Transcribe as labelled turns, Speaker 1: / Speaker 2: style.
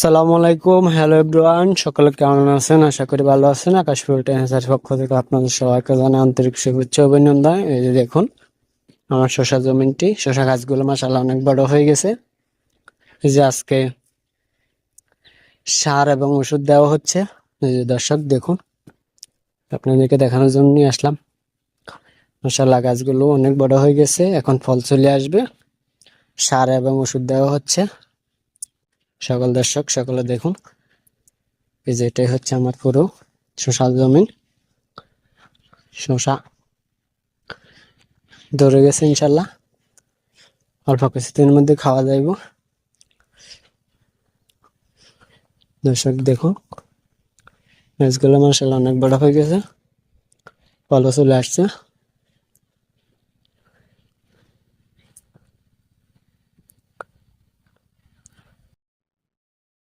Speaker 1: সালামু আলাইকুম, hello everyone, সকলে কেমন আছেন? আশা করি ভালো আছেন। আকাশ ফুলটেন্সার পক্ষ থেকে আপনাদের সবাইকে জানাই আন্তরিক শুভেচ্ছা অভিনন্দন। এই যে দেখুন আমার শসা জমিনটি, শসা গাছগুলো মাশাআল্লাহ অনেক বড় হয়ে গেছে। এই যে আজকে সার এবং ওষুধ দেওয়া হচ্ছে। এই যে দর্শক দেখুন, আপনাদেরকে দেখানোর জন্য নিয়ে আসলাম। মাশাআল্লাহ গাছগুলো অনেক বড় হয়ে গেছে, এখন ফল চলে আসবে। সার এবং ওষুধ দেওয়া হচ্ছে। সকল দর্শক সকলে দেখুন, এই যে এটাই হচ্ছে আমার পুরো শসা জমিন। শসা ধরে গেছে ইনশাল্লাহ, অল্প কিছুদিনের মধ্যে খাওয়া যাইব। দর্শক দেখুন গাছগুলো মাশাআল্লাহ অনেক বড় হয়ে গেছে, ফলও চলে আসছে।